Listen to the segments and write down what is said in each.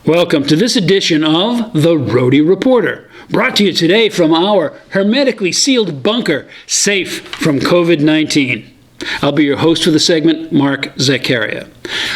Welcome to this edition of The Rhody Reporter, brought to you today from our hermetically sealed bunker, safe from COVID-19. I'll be your host for the segment, Mark Zaccaria.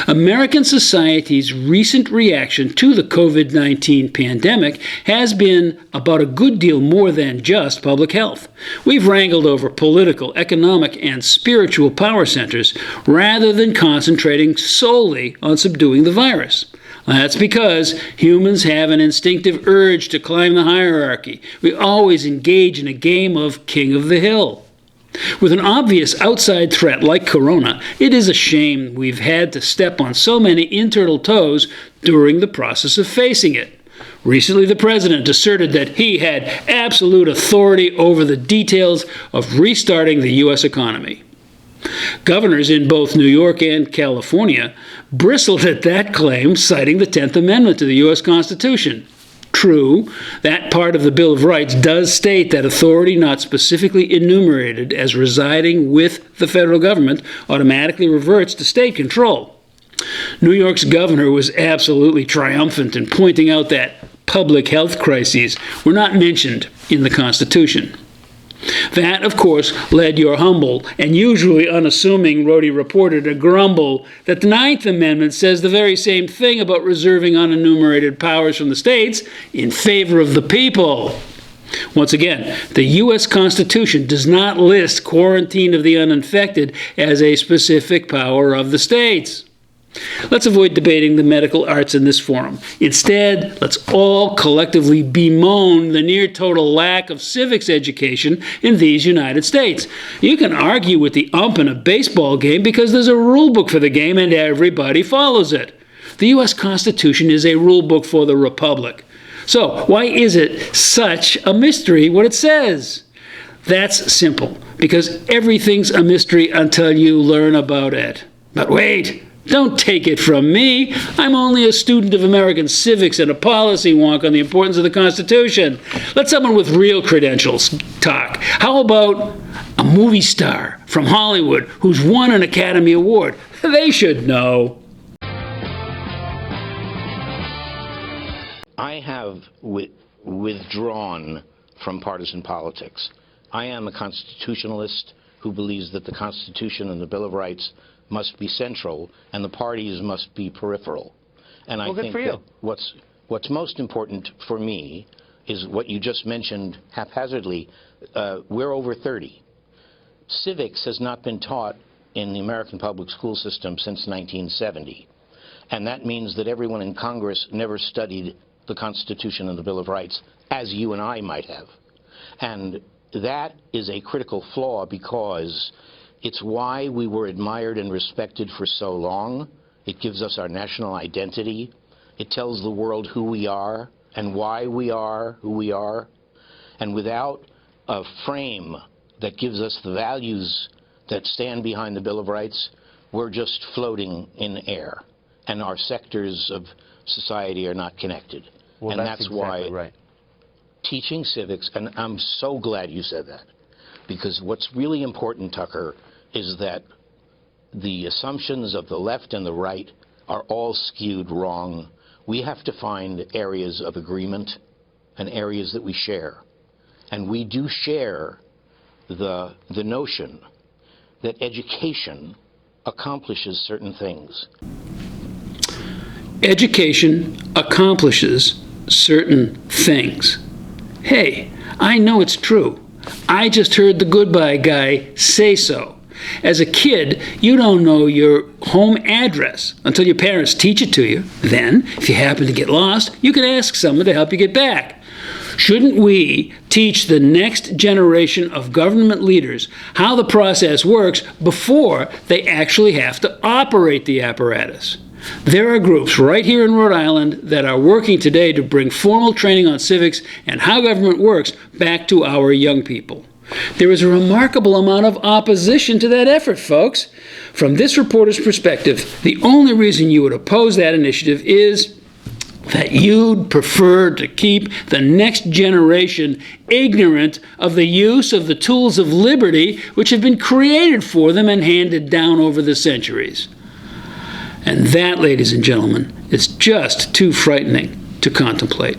American society's recent reaction to the COVID-19 pandemic has been about a good deal more than just public health. We've wrangled over political, economic, and spiritual power centers rather than concentrating solely on subduing the virus. That's because humans have an instinctive urge to climb the hierarchy. We always engage in a game of king of the hill. With an obvious outside threat like corona, it is a shame we've had to step on so many internal toes during the process of facing it. Recently, the president asserted that he had absolute authority over the details of restarting the U.S. economy. Governors in both New York and California bristled at that claim, citing the 10th Amendment to the U.S. Constitution. True, that part of the Bill of Rights does state that authority not specifically enumerated as residing with the federal government automatically reverts to state control. New York's governor was absolutely triumphant in pointing out that public health crises were not mentioned in the Constitution. That, of course, led your humble and usually unassuming Rhody reporter to grumble that the 9th Amendment says the very same thing about reserving unenumerated powers from the states in favor of the people. Once again, the U.S. Constitution does not list quarantine of the uninfected as a specific power of the states. Let's avoid debating the medical arts in this forum. Instead, let's all collectively bemoan the near total lack of civics education in these United States. You can argue with the ump in a baseball game because there's a rule book for the game and everybody follows it. The U.S. Constitution is a rule book for the Republic. So why is it such a mystery what it says? That's simple, because everything's a mystery until you learn about it. But wait! Don't take it from me. I'm only a student of American civics and a policy wonk on the importance of the Constitution. Let someone with real credentials talk. How about a movie star from Hollywood who's won an Academy Award? They should know. I have withdrawn from partisan politics. I am a constitutionalist who believes that the Constitution and the Bill of Rights must be central, and the parties must be peripheral. And I think that what's most important for me is what you just mentioned haphazardly. We're over 30. Civics has not been taught in the American public school system since 1970. And that means that everyone in Congress never studied the Constitution and the Bill of Rights as you and I might have. And that is a critical flaw, because it's why we were admired and respected for so long. It gives us our national identity. It tells the world who we are and why we are who we are. And without a frame that gives us the values that stand behind the Bill of Rights, we're just floating in air. And our sectors of society are not connected. Well, and that's why exactly right. Teaching civics, and I'm so glad you said that, because what's really important, Tucker, is that the assumptions of the left and the right are all skewed wrong. We have to find areas of agreement and areas that we share. And we do share the notion that education accomplishes certain things. Education accomplishes certain things. Hey, I know it's true. I just heard the goodbye guy say so. As a kid, you don't know your home address until your parents teach it to you. Then, if you happen to get lost, you can ask someone to help you get back. Shouldn't we teach the next generation of government leaders how the process works before they actually have to operate the apparatus? There are groups right here in Rhode Island that are working today to bring formal training on civics and how government works back to our young people. There is a remarkable amount of opposition to that effort, folks. From this reporter's perspective, the only reason you would oppose that initiative is that you'd prefer to keep the next generation ignorant of the use of the tools of liberty which have been created for them and handed down over the centuries. And that, ladies and gentlemen, is just too frightening to contemplate.